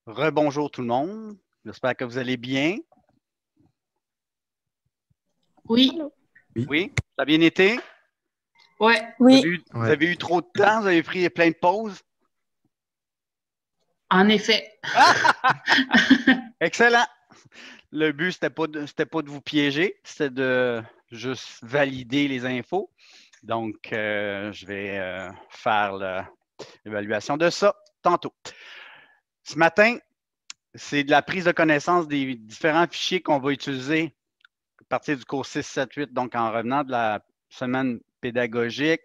Rebonjour tout le monde. J'espère que vous allez bien. Oui, Allô? Oui, Oui, ça a bien été? ouais, Oui, Vous ouais. avez eu trop de temps? Vous avez pris plein de pauses? en effet. Ah! Excellent! Le but, c'était pas de vous piéger, c'était de juste valider les infos. Donc, je vais faire l'évaluation de ça tantôt. Ce matin, c'est de la prise de connaissance des différents fichiers qu'on va utiliser à partir du cours 6, 7, 8, donc en revenant de la semaine pédagogique.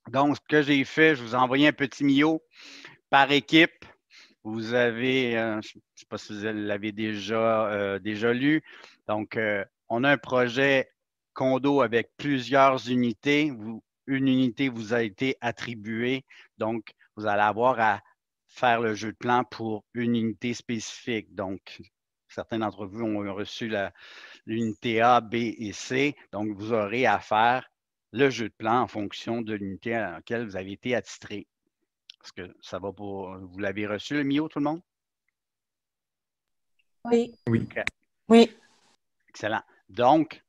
Donc, ce que j'ai fait, je vous ai envoyé un petit mio par équipe. Vous avez, je ne sais pas si vous l'avez déjà lu. Donc, on a un projet condo avec plusieurs unités. Une unité vous a été attribuée. Donc, vous allez avoir à faire le jeu de plan pour une unité spécifique. Donc, certains d'entre vous ont reçu l'unité A, B et C. Donc, vous aurez à faire le jeu de plan en fonction de l'unité à laquelle vous avez été attitré. Est-ce que ça va pour. Vous l'avez reçu, le MIO, tout le monde? oui, Oui. OK, oui, excellent. Donc,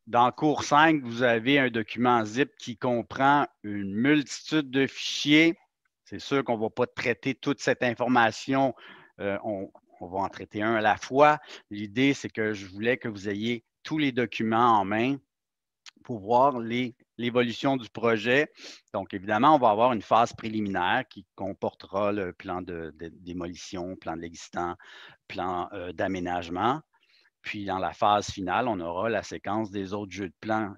dans cours 5, vous avez un document zip qui comprend une multitude de fichiers. C'est sûr qu'on ne va pas traiter toute cette information. On va en traiter un à la fois. L'idée, c'est que je voulais que vous ayez tous les documents en main pour voir l'évolution du projet. Donc, évidemment, on va avoir une phase préliminaire qui comportera le plan de démolition, plan de l'existant, plan d'aménagement. Puis, dans la phase finale, on aura la séquence des autres jeux de plans.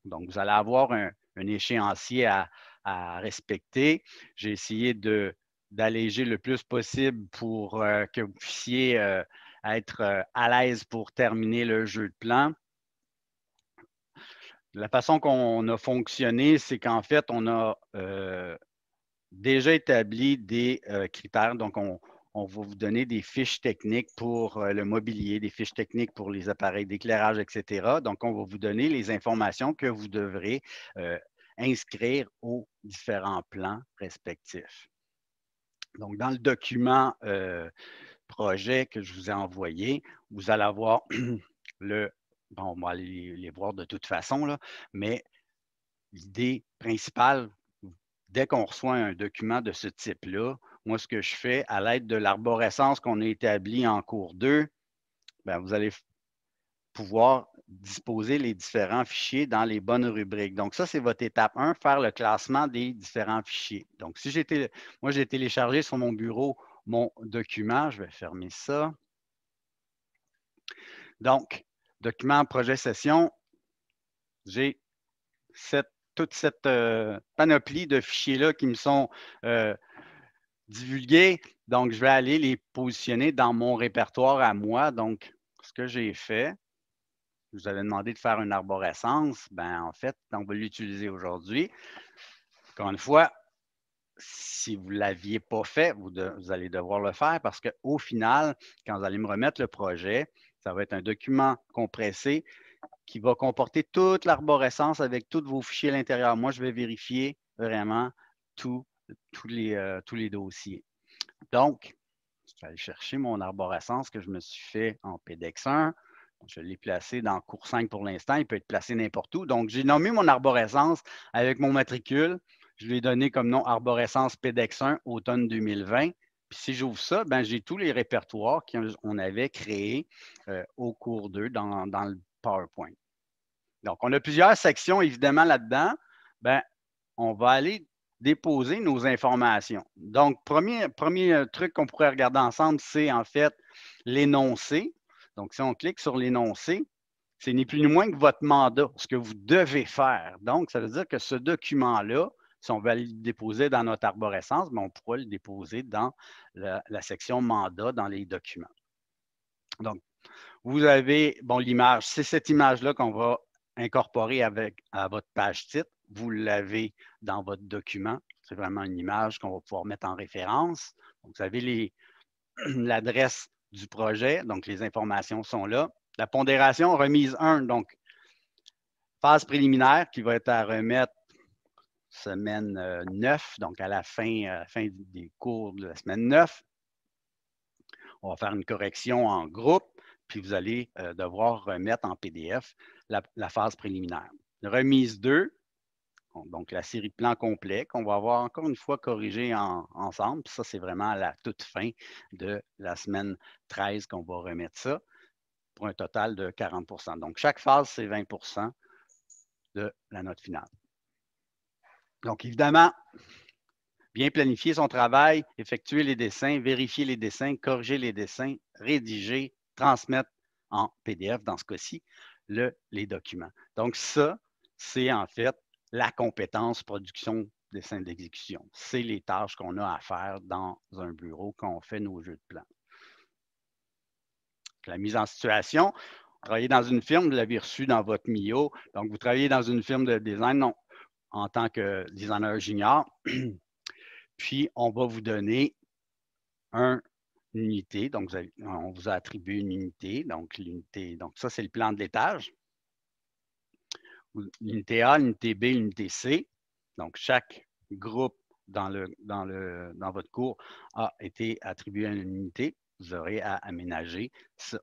Donc, vous allez avoir un échéancier à respecter. J'ai essayé d'alléger le plus possible pour que vous puissiez être à l'aise pour terminer le jeu de plan. La façon qu'on a fonctionné, c'est qu'en fait, on a déjà établi des critères. Donc, on va vous donner des fiches techniques pour le mobilier, des fiches techniques pour les appareils d'éclairage, etc. Donc, on va vous donner les informations que vous devrez inscrire aux différents plans respectifs. Donc, dans le document projet que je vous ai envoyé, vous allez avoir le. Bon, on va aller les voir de toute façon, là, mais l'idée principale, dès qu'on reçoit un document de ce type-là, moi, ce que je fais, à l'aide de l'arborescence qu'on a établie en cours 2, bien, vous allez pouvoir disposer les différents fichiers dans les bonnes rubriques. Donc, ça, c'est votre étape 1, faire le classement des différents fichiers. Donc, si moi, j'ai téléchargé sur mon bureau mon document, je vais fermer ça. Donc, document, projet, session, j'ai toute cette panoplie de fichiers-là qui me sont divulgués. Donc, je vais aller les positionner dans mon répertoire à moi. Donc, ce que j'ai fait, je vous avais demandé de faire une arborescence. Ben, en fait, on va l'utiliser aujourd'hui. Encore une fois, si vous ne l'aviez pas fait, vous allez devoir le faire parce qu'au final, quand vous allez me remettre le projet, ça va être un document compressé qui va comporter toute l'arborescence avec tous vos fichiers à l'intérieur. Moi, je vais vérifier vraiment tous les dossiers. Donc, je vais aller chercher mon arborescence que je me suis fait en PDEX 1. Je l'ai placé dans cours 5 pour l'instant. Il peut être placé n'importe où. Donc, j'ai nommé mon arborescence avec mon matricule. Je lui ai donné comme nom arborescence PDEX 1 automne 2020. Puis si j'ouvre ça, ben, j'ai tous les répertoires qu'on avait créés au cours 2 dans le PowerPoint. Donc, on a plusieurs sections, évidemment, là-dedans. Ben, on va aller déposer nos informations. Donc, premier truc qu'on pourrait regarder ensemble, c'est en fait l'énoncé. Donc, si on clique sur l'énoncé, c'est ni plus ni moins que votre mandat, ce que vous devez faire. Donc, ça veut dire que ce document-là, si on veut aller le déposer dans notre arborescence, ben, on pourra le déposer dans la section mandat dans les documents. Donc, vous avez, bon, l'image, c'est cette image-là qu'on va incorporer à votre page titre. Vous l'avez dans votre document. C'est vraiment une image qu'on va pouvoir mettre en référence. Donc, vous avez l'adresse du projet, donc les informations sont là. La pondération remise 1, donc phase préliminaire qui va être à remettre semaine 9, donc à la fin des cours de la semaine 9. On va faire une correction en groupe, puis vous allez devoir remettre en PDF la phase préliminaire. Remise 2, donc la série de plans complets qu'on va avoir encore une fois corrigé ensemble. Puis ça, c'est vraiment à la toute fin de la semaine 13 qu'on va remettre ça pour un total de 40 %. Donc, chaque phase, c'est 20 % de la note finale. Donc, évidemment, bien planifier son travail, effectuer les dessins, vérifier les dessins, corriger les dessins, rédiger, transmettre en PDF, dans ce cas-ci, les documents. Donc, ça, c'est en fait la compétence production, dessin d'exécution. C'est les tâches qu'on a à faire dans un bureau quand on fait nos jeux de plans. La mise en situation, vous travaillez dans une firme, vous l'avez reçu dans votre MIO, donc vous travaillez dans une firme de design non, en tant que designer junior. Puis, on va vous donner une unité. Donc, on vous a attribué une unité. Donc, l'unité, donc ça, c'est le plan de l'étage. L'unité A, l'unité B, l'unité C. Donc, chaque groupe dans votre cours a été attribué à une unité. Vous aurez à aménager ça.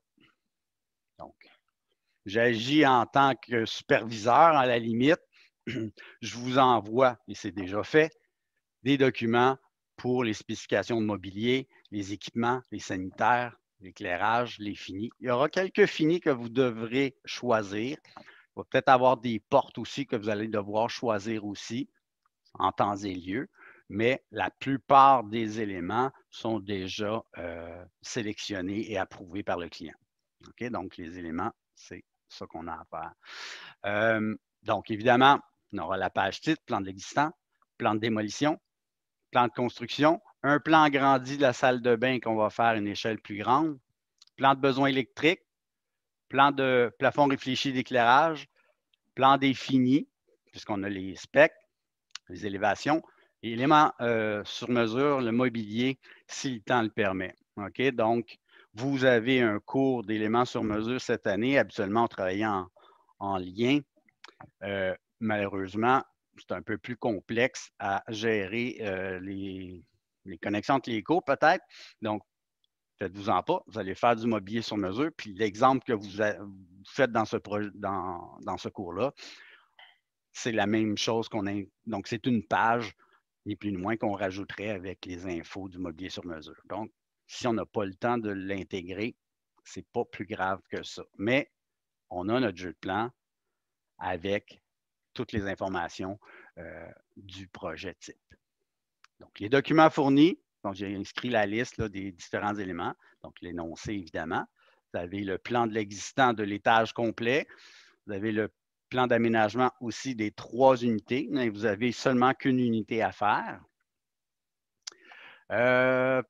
Donc, j'agis en tant que superviseur à la limite. Je vous envoie, et c'est déjà fait, des documents pour les spécifications de mobilier, les équipements, les sanitaires, l'éclairage, les finis. Il y aura quelques finis que vous devrez choisir. Il va peut-être avoir des portes aussi que vous allez devoir choisir aussi en temps et lieu, mais la plupart des éléments sont déjà sélectionnés et approuvés par le client. Okay? Donc, les éléments, c'est ça qu'on a à faire. Donc, évidemment, on aura la page titre, plan de l'existant, plan de démolition, plan de construction, un plan agrandi de la salle de bain qu'on va faire à une échelle plus grande, plan de besoin électrique, plan de plafond réfléchi d'éclairage, plan défini, puisqu'on a les specs, les élévations, éléments sur mesure, le mobilier, si le temps le permet. OK? Donc, vous avez un cours d'éléments sur mesure cette année, habituellement on travaille en lien. Malheureusement, c'est un peu plus complexe à gérer les connexions entre les cours, peut-être. Donc, faites-vous-en pas. Vous allez faire du mobilier sur mesure. Puis l'exemple que vous faites dans ce cours-là, c'est la même chose qu'on a. Donc, c'est une page, ni plus ni moins, qu'on rajouterait avec les infos du mobilier sur mesure. Donc, si on n'a pas le temps de l'intégrer, ce n'est pas plus grave que ça. Mais on a notre jeu de plan avec toutes les informations du projet type. Donc, les documents fournis, donc j'ai inscrit la liste là, des différents éléments, donc l'énoncé évidemment. Vous avez le plan de l'existant de l'étage complet. Vous avez le plan d'aménagement aussi des 3 unités, mais vous n'avez seulement qu'une unité à faire.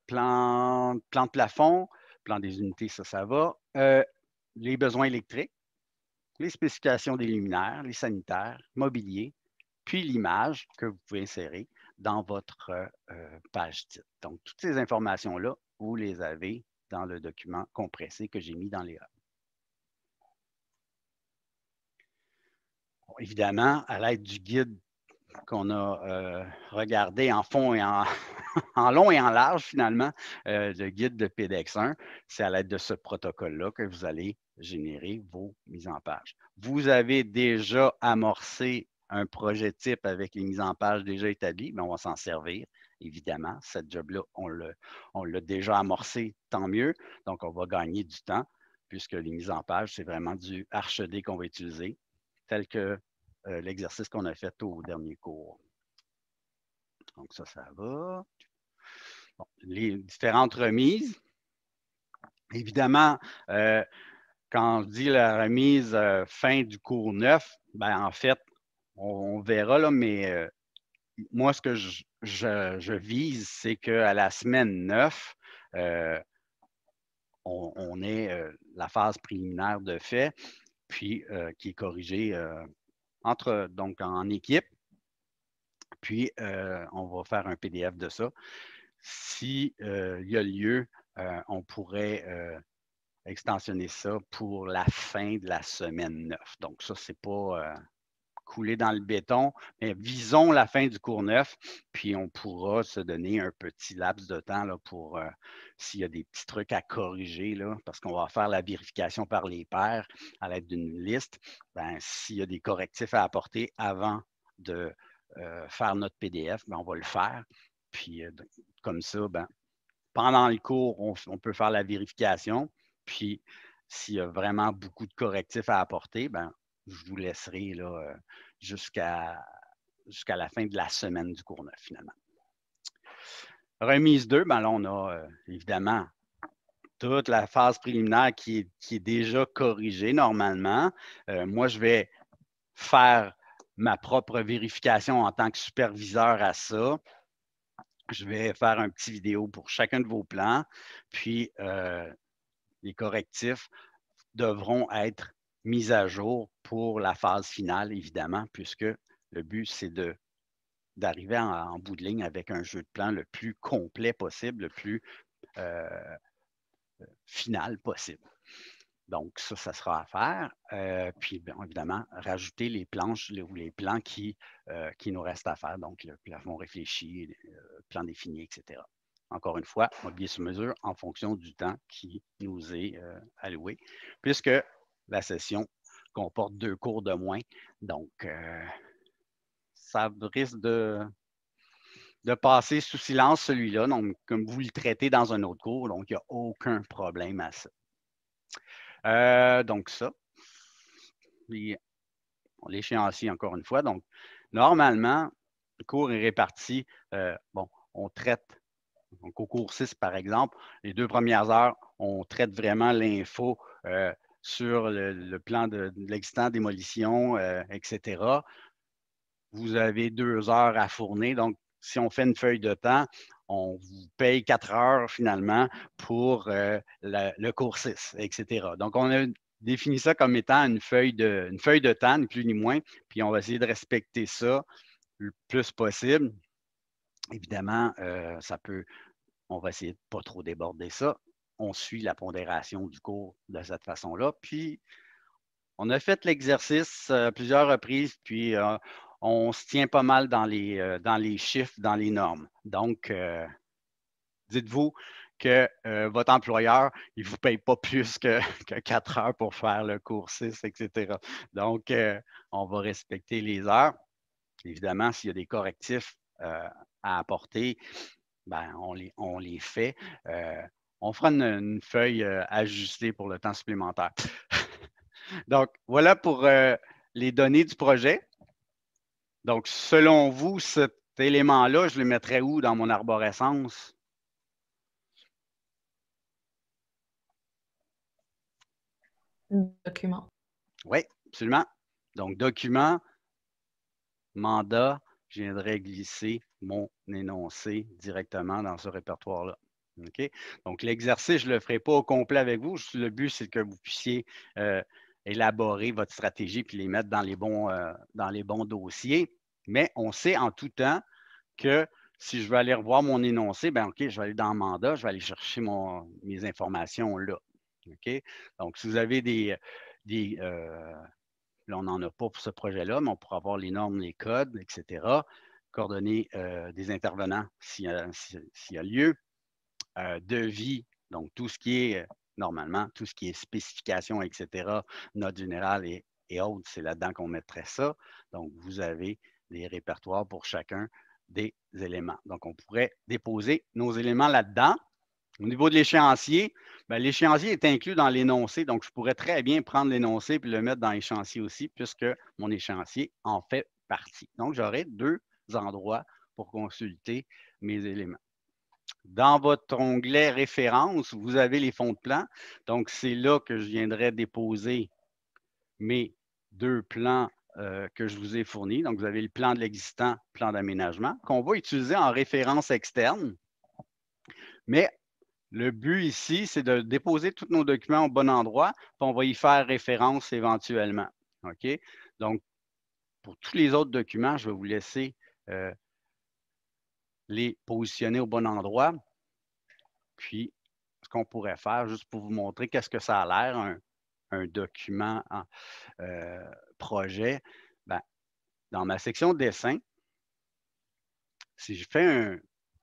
Plan de plafond, plan des unités, ça va. Les besoins électriques, les spécifications des luminaires, les sanitaires, mobilier, puis l'image que vous pouvez insérer dans votre page titre. Donc, toutes ces informations-là, vous les avez dans le document compressé que j'ai mis dans les hubs. Bon, évidemment, à l'aide du guide qu'on a regardé en fond et en, en long et en large, finalement, le guide de PEDEX 1, c'est à l'aide de ce protocole-là que vous allez générer vos mises en page. Vous avez déjà amorcé un projet type avec les mises en page déjà établies, mais on va s'en servir, évidemment. Cette job-là, on l'a déjà amorcé, tant mieux. Donc, on va gagner du temps, puisque les mises en page, c'est vraiment du HED qu'on va utiliser, tel que l'exercice qu'on a fait au dernier cours. Donc, ça va. Bon, les différentes remises. Évidemment, quand je dis la remise fin du cours 9, ben, en fait, on verra, là, mais moi, ce que je vise, c'est qu'à la semaine 9, on ait la phase préliminaire de fait, puis qui est corrigée donc en équipe. Puis, on va faire un PDF de ça. S'il y a lieu, on pourrait extensionner ça pour la fin de la semaine 9. Donc, ça, ce n'est pas couler dans le béton. Mais visons la fin du cours 9, puis on pourra se donner un petit laps de temps là, pour s'il y a des petits trucs à corriger, là, parce qu'on va faire la vérification par les pairs à l'aide d'une liste. Ben, s'il y a des correctifs à apporter avant de faire notre PDF, ben, on va le faire. Puis comme ça, ben, pendant le cours, on peut faire la vérification. Puis s'il y a vraiment beaucoup de correctifs à apporter, ben, je vous laisserai là, jusqu'à la fin de la semaine du cours 9, finalement. Remise 2, ben là, on a évidemment toute la phase préliminaire qui est déjà corrigée normalement. Moi, je vais faire ma propre vérification en tant que superviseur à ça. Je vais faire un petit vidéo pour chacun de vos plans, puis les correctifs devront être mis à jour pour la phase finale, évidemment, puisque le but, c'est d'arriver en bout de ligne avec un jeu de plan le plus complet possible, le plus final possible. Donc, ça sera à faire. Puis, bien évidemment, rajouter les planches ou les plans qui nous restent à faire. Donc, le plafond réfléchi, le plan défini, etc. Encore une fois, mobilier sur mesure en fonction du temps qui nous est alloué, puisque la session comporte 2 cours de moins. Donc, ça risque de passer sous silence celui-là. Donc, comme vous le traitez dans un autre cours, donc il n'y a aucun problème à ça. Donc, ça. L'échéancier, encore une fois. Donc, normalement, le cours est réparti. On traite, donc au cours 6, par exemple, les 2 premières heures, on traite vraiment l'info sur le plan de l'existant, démolition, etc. Vous avez 2 heures à fournir. Donc, si on fait une feuille de temps, on vous paye 4 heures finalement pour le cours 6, etc. Donc, on a définit ça comme étant une feuille de temps, ni plus ni moins, puis on va essayer de respecter ça le plus possible. Évidemment, on va essayer de ne pas trop déborder ça. On suit la pondération du cours de cette façon-là. Puis, on a fait l'exercice plusieurs reprises, puis on se tient pas mal dans les chiffres, dans les normes. Donc, dites-vous que votre employeur, il ne vous paye pas plus que 4 heures pour faire le cours 6, etc. Donc, on va respecter les heures. Évidemment, s'il y a des correctifs à apporter, ben, on les fait. On fera une feuille ajustée pour le temps supplémentaire. Donc, voilà pour les données du projet. Donc, selon vous, cet élément-là, je le mettrais où dans mon arborescence? Document. Oui, absolument. Donc, document, mandat, je viendrai glisser mon énoncé directement dans ce répertoire-là. OK? Donc, l'exercice, je ne le ferai pas au complet avec vous. Le but, c'est que vous puissiez élaborer votre stratégie puis les mettre dans les bons dossiers. Mais on sait en tout temps que si je veux aller revoir mon énoncé, ben OK, je vais aller dans le mandat, je vais aller chercher mes informations là. OK? Donc, si vous avez là, on n'en a pas pour ce projet-là, mais on pourra avoir les normes, les codes, etc. Coordonnées des intervenants s'il y a lieu. Devis, donc tout ce qui est, normalement, tout ce qui est spécification, etc., notes générales et autres, c'est là-dedans qu'on mettrait ça. Donc, vous avez des répertoires pour chacun des éléments. Donc, on pourrait déposer nos éléments là-dedans. Au niveau de l'échéancier, ben, l'échéancier est inclus dans l'énoncé, donc je pourrais très bien prendre l'énoncé et le mettre dans l'échéancier aussi, puisque mon échéancier en fait partie. Donc, j'aurai 2 endroits pour consulter mes éléments. Dans votre onglet références, vous avez les fonds de plan. Donc, c'est là que je viendrai déposer mes 2 plans que je vous ai fournis. Donc, vous avez le plan de l'existant, plan d'aménagement, qu'on va utiliser en référence externe. Mais le but ici, c'est de déposer tous nos documents au bon endroit, puis on va y faire référence éventuellement. OK? Donc, pour tous les autres documents, je vais vous laisser les positionner au bon endroit. Puis, ce qu'on pourrait faire, juste pour vous montrer qu'est-ce que ça a l'air, un document projet, ben, dans ma section dessin, si je fais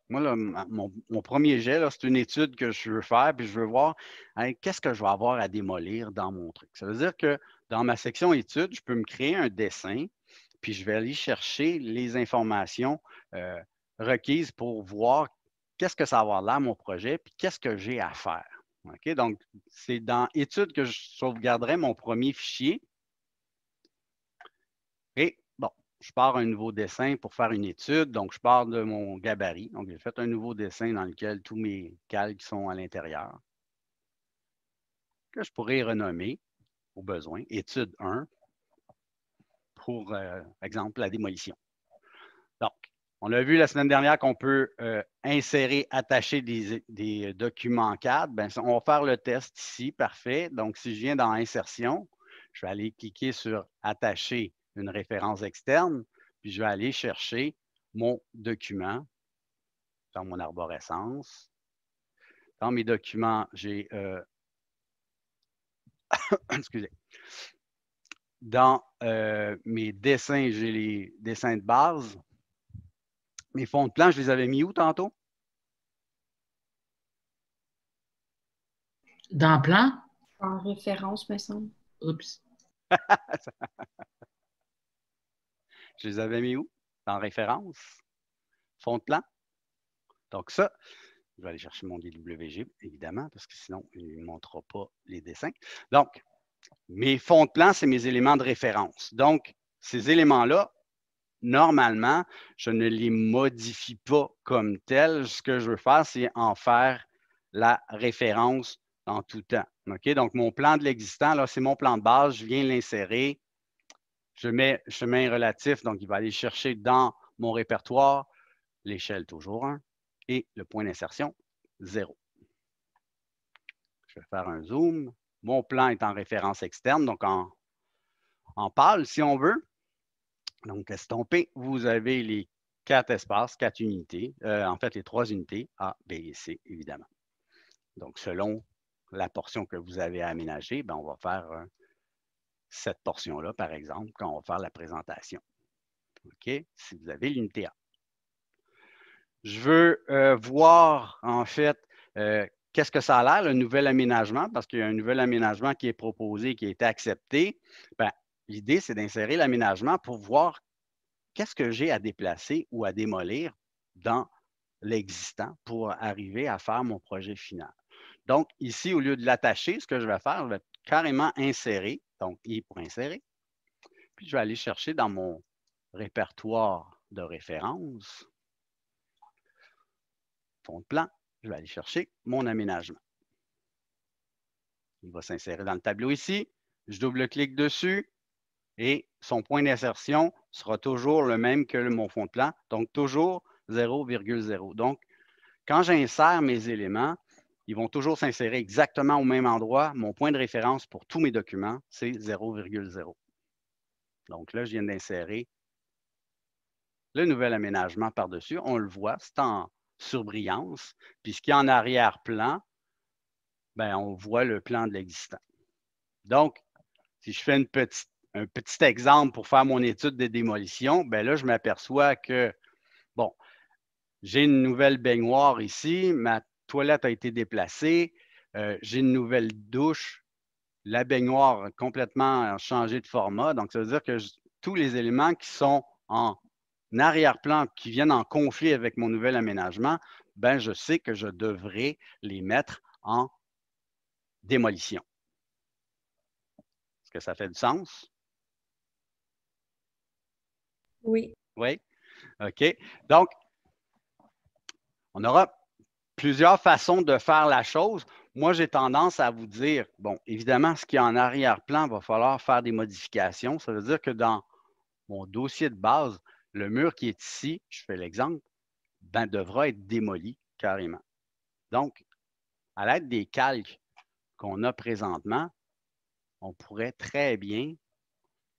moi, là, mon premier jet, c'est une étude que je veux faire, puis je veux voir qu'est-ce que je vais avoir à démolir dans mon truc. Ça veut dire que dans ma section études, je peux me créer un dessin, puis je vais aller chercher les informations requises pour voir qu'est-ce que ça va avoir là, mon projet, puis qu'est-ce que j'ai à faire. OK? Donc, c'est dans études que je sauvegarderai mon premier fichier. Et bon, je pars un nouveau dessin pour faire une étude. Donc, je pars de mon gabarit. Donc, j'ai fait un nouveau dessin dans lequel tous mes calques sont à l'intérieur, que je pourrais renommer au besoin étude 1 pour, exemple, la démolition. Donc, on a vu la semaine dernière qu'on peut insérer, attacher des documents cadres. Bien, on va faire le test ici. Parfait. Donc, si je viens dans Insertion, je vais aller cliquer sur Attacher une référence externe, puis je vais aller chercher mon document dans mon arborescence. Dans mes documents, j'ai excusez. Dans mes dessins, j'ai les dessins de base. Mes fonds de plan, je les avais mis où tantôt? Dans plan? En référence, me semble. Oups. Je les avais mis où? Dans référence. Fond de plan. Donc ça, je vais aller chercher mon DWG, évidemment, parce que sinon, il ne me montrera pas les dessins. Donc, mes fonds de plan, c'est mes éléments de référence. Donc, ces éléments-là, normalement, je ne les modifie pas comme tels. Ce que je veux faire, c'est en faire la référence en tout temps. OK? Donc, mon plan de l'existant, là, c'est mon plan de base. Je viens l'insérer. Je mets chemin relatif, donc il va aller chercher dans mon répertoire l'échelle toujours 1 et le point d'insertion 0. Je vais faire un zoom. Mon plan est en référence externe, donc en pâle, si on veut. Donc, estompé, vous avez les 4 espaces, 4 unités, en fait, les 3 unités, A, B et C, évidemment. Donc, selon la portion que vous avez à aménager, ben, on va faire cette portion-là, par exemple, quand on va faire la présentation. OK? Si vous avez l'unité A. Je veux voir, en fait, qu'est-ce que ça a l'air, le nouvel aménagement, parce qu'il y a un nouvel aménagement qui est proposé, qui a été accepté. Ben, l'idée, c'est d'insérer l'aménagement pour voir qu'est-ce que j'ai à déplacer ou à démolir dans l'existant pour arriver à faire mon projet final. Donc, ici, au lieu de l'attacher, ce que je vais faire, je vais carrément insérer, donc I pour insérer, puis je vais aller chercher dans mon répertoire de référence, fond de plan, je vais aller chercher mon aménagement. Il va s'insérer dans le tableau ici. Je double-clique dessus et son point d'insertion sera toujours le même que mon fond de plan, donc toujours 0,0. Donc, quand j'insère mes éléments, ils vont toujours s'insérer exactement au même endroit. Mon point de référence pour tous mes documents, c'est 0,0. Donc là, je viens d'insérer le nouvel aménagement par-dessus. On le voit, c'est en surbrillance. Puis ce qui est en arrière-plan, ben, on voit le plan de l'existant. Donc, si je fais un petit exemple pour faire mon étude de démolition, ben là, je m'aperçois que, bon, j'ai une nouvelle baignoire ici, ma toilette a été déplacée, j'ai une nouvelle douche, la baignoire a complètement changé de format. Donc, ça veut dire que tous les éléments qui sont en arrière-plan, qui viennent en conflit avec mon nouvel aménagement, ben, je sais que je devrais les mettre en démolition. Est-ce que ça fait du sens? Oui. Oui? OK. Donc, on aura plusieurs façons de faire la chose. Moi, j'ai tendance à vous dire, bon, évidemment, ce qui est en arrière-plan, il va falloir faire des modifications. Ça veut dire que dans mon dossier de base, le mur qui est ici, je fais l'exemple, ben, devra être démoli carrément. Donc, à l'aide des calques qu'on a présentement, on pourrait très bien,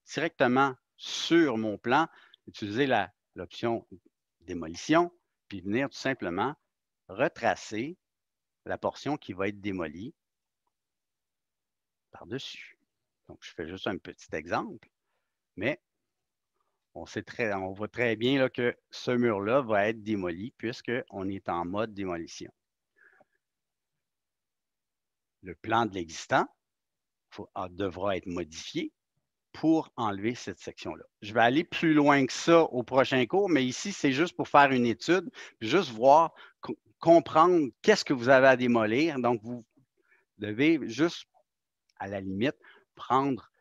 directement sur mon plan, utiliser l'option démolition, puis venir tout simplement retracer la portion qui va être démolie par-dessus. Donc, je fais juste un petit exemple, mais on voit très bien là, que ce mur-là va être démoli puisqu'on est en mode démolition. Le plan de l'existant devra être modifié pour enlever cette section-là. Je vais aller plus loin que ça au prochain cours, mais ici, c'est juste pour faire une étude, juste voir, comprendre qu'est-ce que vous avez à démolir. Donc, vous devez juste, à la limite, prendre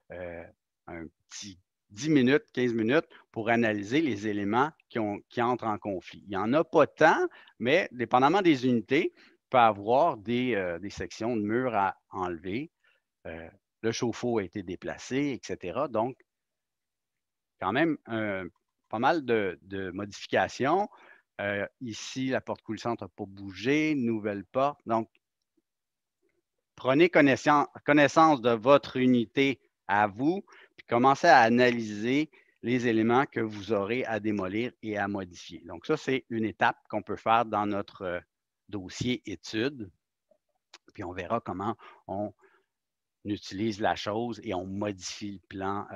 un petit 10 minutes, 15 minutes pour analyser les éléments qui entrent en conflit. Il n'y en a pas tant, mais dépendamment des unités, il peut y avoir des sections de murs à enlever. Le chauffe-eau a été déplacé, etc. Donc, quand même pas mal de modifications. Ici, la porte coulissante n'a pas bougé, nouvelle porte. Donc, prenez connaissance de votre unité à vous, puis commencez à analyser les éléments que vous aurez à démolir et à modifier. Donc, ça, c'est une étape qu'on peut faire dans notre dossier études. Puis, on verra comment on utilise la chose et on modifie le plan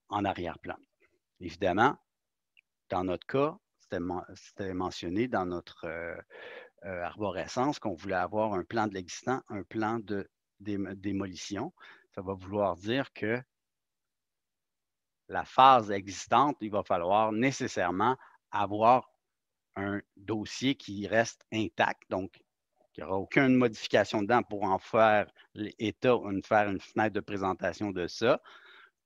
en arrière-plan. Évidemment, dans notre cas, c'était mentionné dans notre arborescence qu'on voulait avoir un plan de l'existant, un plan de démolition. Ça va vouloir dire que la phase existante, il va falloir nécessairement avoir un dossier qui reste intact, donc il n'y aura aucune modification dedans pour en faire l'état, faire une fenêtre de présentation de ça.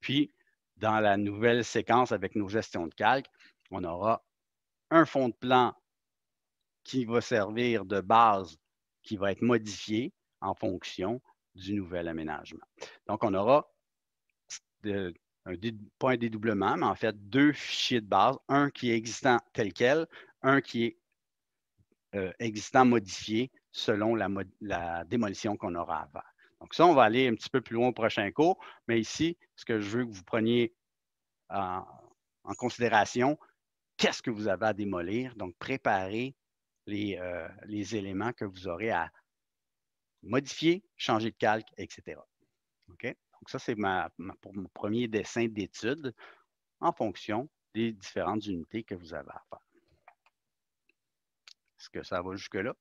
Puis, dans la nouvelle séquence avec nos gestions de calque, on aura un fond de plan qui va servir de base, qui va être modifié en fonction du nouvel aménagement. Donc, on aura pas un dédoublement, mais en fait deux fichiers de base, un qui est existant tel quel, un qui est existant modifié selon la démolition qu'on aura à faire. Donc ça, on va aller un petit peu plus loin au prochain cours, mais ici, ce que je veux que vous preniez en considération, qu'est-ce que vous avez à démolir? Donc, préparez les éléments que vous aurez à modifier, changer de calque, etc. OK? Donc, ça, c'est pour mon premier dessin d'étude en fonction des différentes unités que vous avez à faire. Est-ce que ça va jusque-là?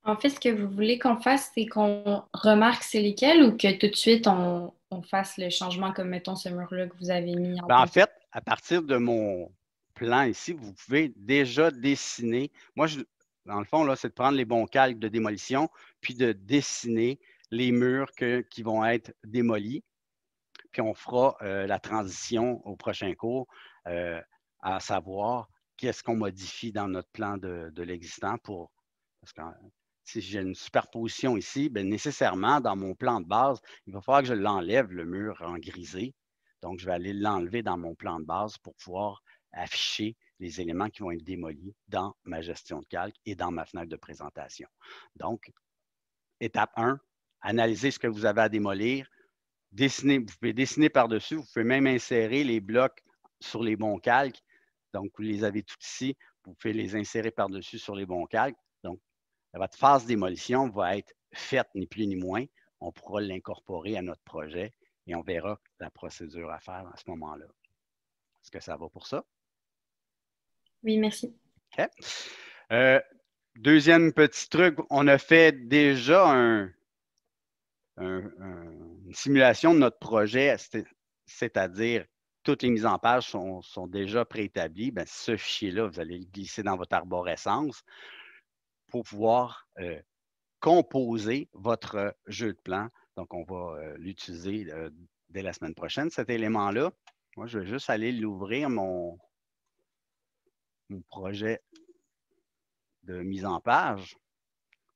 En fait, ce que vous voulez qu'on fasse, c'est qu'on remarque c'est lesquels ou que tout de suite on fasse le changement comme, mettons, ce mur-là que vous avez mis en En place? fait, à partir de mon plan ici, vous pouvez déjà dessiner. Moi, dans le fond, là, c'est de prendre les bons calques de démolition, puis de dessiner les murs qui vont être démolis. Puis on fera la transition au prochain cours à savoir qu'est-ce qu'on modifie dans notre plan de l'existant parce que si j'ai une superposition ici, bien, nécessairement, dans mon plan de base, il va falloir que je l'enlève, le mur en grisé. Donc, je vais aller l'enlever dans mon plan de base pour pouvoir afficher les éléments qui vont être démolis dans ma gestion de calque et dans ma fenêtre de présentation. Donc, étape 1, analysez ce que vous avez à démolir. Vous pouvez dessiner par-dessus, vous pouvez même insérer les blocs sur les bons calques. Donc, vous les avez tous ici, vous pouvez les insérer par-dessus sur les bons calques. Donc, votre phase démolition va être faite, ni plus ni moins. On pourra l'incorporer à notre projet et on verra la procédure à faire à ce moment-là. Est-ce que ça va pour ça? Oui, merci. OK. Deuxième petit truc, on a fait déjà une simulation de notre projet, c'est-à-dire toutes les mises en page sont déjà préétablies. Bien, ce fichier-là, vous allez le glisser dans votre arborescence pour pouvoir composer votre jeu de plan. Donc, on va l'utiliser dès la semaine prochaine, cet élément-là. Moi, je vais juste aller l'ouvrir, mon projet de mise en page.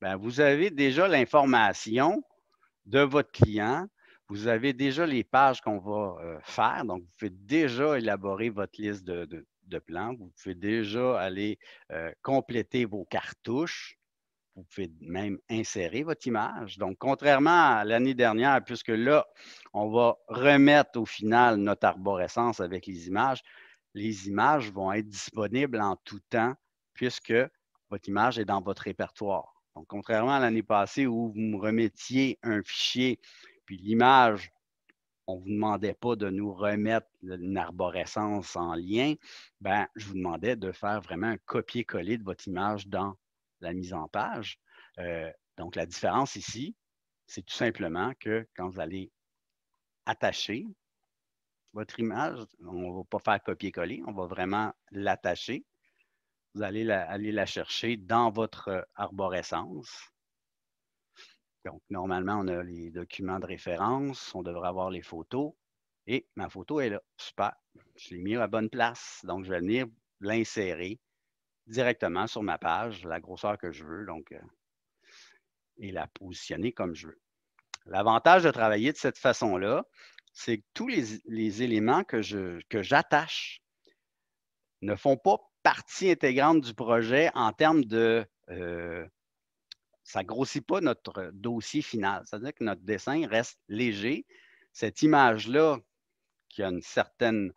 Bien, vous avez déjà l'information de votre client. Vous avez déjà les pages qu'on va faire. Donc, vous pouvez déjà élaborer votre liste de plans. Vous pouvez déjà aller compléter vos cartouches. Vous pouvez même insérer votre image. Donc, contrairement à l'année dernière, puisque là, on va remettre au final notre arborescence avec les images vont être disponibles en tout temps puisque votre image est dans votre répertoire. Donc, contrairement à l'année passée où vous me remettiez un fichier, puis l'image on ne vous demandait pas de nous remettre une arborescence en lien, ben, je vous demandais de faire vraiment un copier-coller de votre image dans la mise en page. Donc, la différence ici, c'est tout simplement que quand vous allez attacher votre image, on ne va pas faire copier-coller, on va vraiment l'attacher. Vous allez aller la chercher dans votre arborescence. Donc, normalement, on a les documents de référence, on devrait avoir les photos. Et ma photo est là. Super. Je l'ai mis à la bonne place. Donc, je vais venir l'insérer directement sur ma page, la grosseur que je veux, donc, et la positionner comme je veux. L'avantage de travailler de cette façon-là, c'est que tous les éléments que j'attache ne font pas partie intégrante du projet en termes de ça ne grossit pas notre dossier final. C'est-à-dire que notre dessin reste léger. Cette image-là, qui a une certaine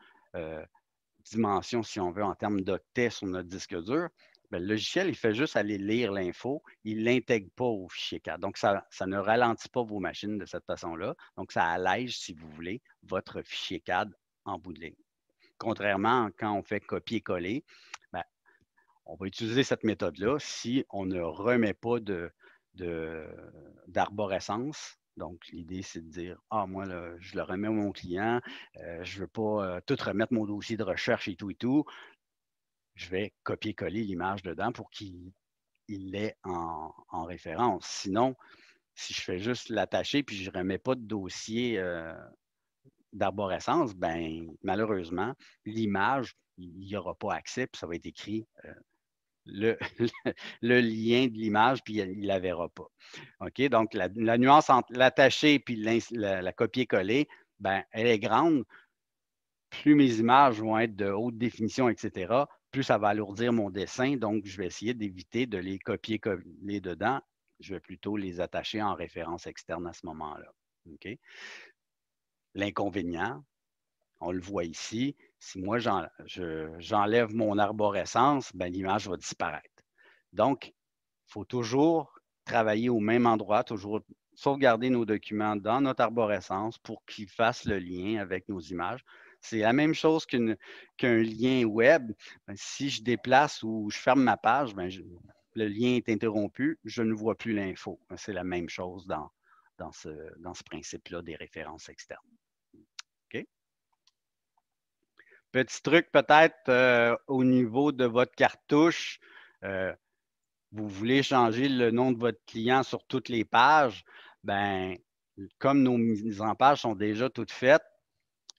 dimension, si on veut, en termes d'octets sur notre disque dur, bien, le logiciel, il fait juste aller lire l'info. Il ne l'intègre pas au fichier CAD. Donc, ça ne ralentit pas vos machines de cette façon-là. Donc, ça allège, si vous voulez, votre fichier CAD en bout de ligne. Contrairement quand on fait copier-coller, bien, on va utiliser cette méthode-là si on ne remet pas d'arborescence. Donc, l'idée, c'est de dire, ah, moi, là, je le remets à mon client, je ne veux pas tout remettre mon dossier de recherche et tout. Je vais copier-coller l'image dedans pour qu'il l'ait en référence. Sinon, si je fais juste l'attacher puis je ne remets pas de dossier d'arborescence, ben malheureusement, l'image, il n'y aura pas accès, puis ça va être écrit le lien de l'image, puis il ne la verra pas. OK? Donc, la nuance entre l'attacher et la copier-coller, ben, elle est grande. Plus mes images vont être de haute définition, etc., plus ça va alourdir mon dessin. Donc, je vais essayer d'éviter de les copier-coller dedans. Je vais plutôt les attacher en référence externe à ce moment-là. OK? L'inconvénient, on le voit ici, si moi j'enlève mon arborescence, ben, l'image va disparaître. Donc, il faut toujours travailler au même endroit, toujours sauvegarder nos documents dans notre arborescence pour qu'ils fassent le lien avec nos images. C'est la même chose qu'un lien web. Si je déplace ou je ferme ma page, ben, le lien est interrompu, je ne vois plus l'info. C'est la même chose dans ce principe-là des références externes. OK? Petit truc peut-être au niveau de votre cartouche, vous voulez changer le nom de votre client sur toutes les pages, ben, comme nos mises en page sont déjà toutes faites,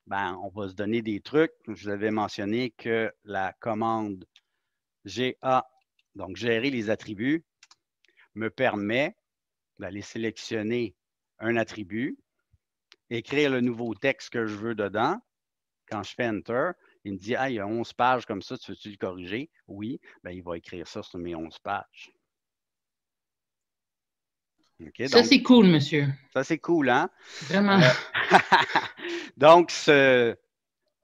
ben, on va se donner des trucs. Je vous avais mentionné que la commande GA, donc gérer les attributs, me permet d'aller sélectionner un attribut, écrire le nouveau texte que je veux dedans. Quand je fais Enter, il me dit « Ah, il y a 11 pages comme ça, tu veux-tu le corriger? » Oui, bien, il va écrire ça sur mes 11 pages. Okay, ça, donc, c'est cool, monsieur. Ça, c'est cool, hein? Vraiment. Donc, je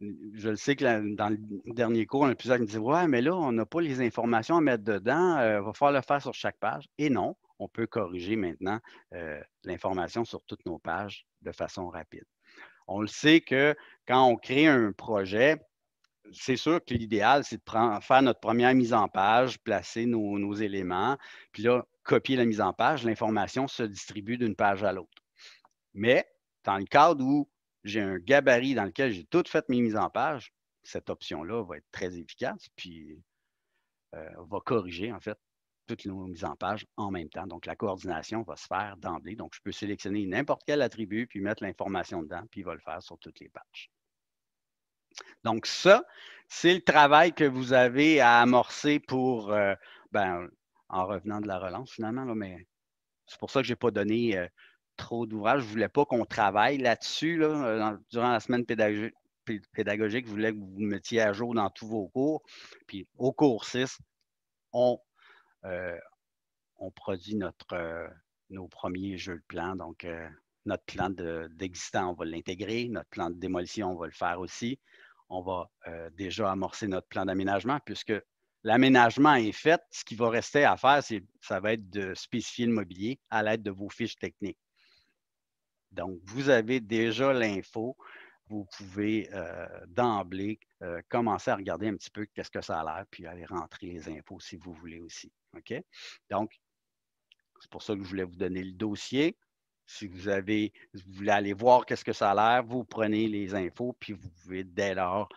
le sais que dans le dernier cours, on a plusieurs qui me disent « Ouais, mais là, on n'a pas les informations à mettre dedans, il va falloir le faire sur chaque page. » Et non, on peut corriger maintenant l'information sur toutes nos pages de façon rapide. On le sait que quand on crée un projet, c'est sûr que l'idéal, c'est de faire notre première mise en page, placer nos éléments, puis là, copier la mise en page, l'information se distribue d'une page à l'autre. Mais dans le cadre où j'ai un gabarit dans lequel j'ai toutes fait mes mises en page, cette option-là va être très efficace, puis va corriger, en fait, toutes nos mises en page en même temps. Donc, la coordination va se faire d'emblée. Donc, je peux sélectionner n'importe quel attribut, puis mettre l'information dedans, puis il va le faire sur toutes les pages. Donc, ça, c'est le travail que vous avez à amorcer pour, en revenant de la relance finalement, là, mais c'est pour ça que je n'ai pas donné trop d'ouvrages. Je ne voulais pas qu'on travaille là-dessus là, durant la semaine pédagogique. Je voulais que vous vous mettiez à jour dans tous vos cours. Puis au cours 6, on produit nos premiers jeux de plan. Donc, notre plan d'existant, on va l'intégrer. Notre plan de démolition, on va le faire aussi. On va déjà amorcer notre plan d'aménagement puisque l'aménagement est fait. Ce qui va rester à faire, ça va être de spécifier le mobilier à l'aide de vos fiches techniques. Donc, vous avez déjà l'info. Vous pouvez d'emblée commencer à regarder un petit peu qu'est-ce que ça a l'air, puis aller rentrer les infos si vous voulez aussi. OK? Donc, c'est pour ça que je voulais vous donner le dossier. Si vous voulez aller voir qu'est-ce que ça a l'air, vous prenez les infos, puis vous pouvez dès lors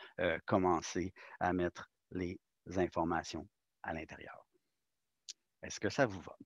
commencer à mettre les informations à l'intérieur. Est-ce que ça vous va?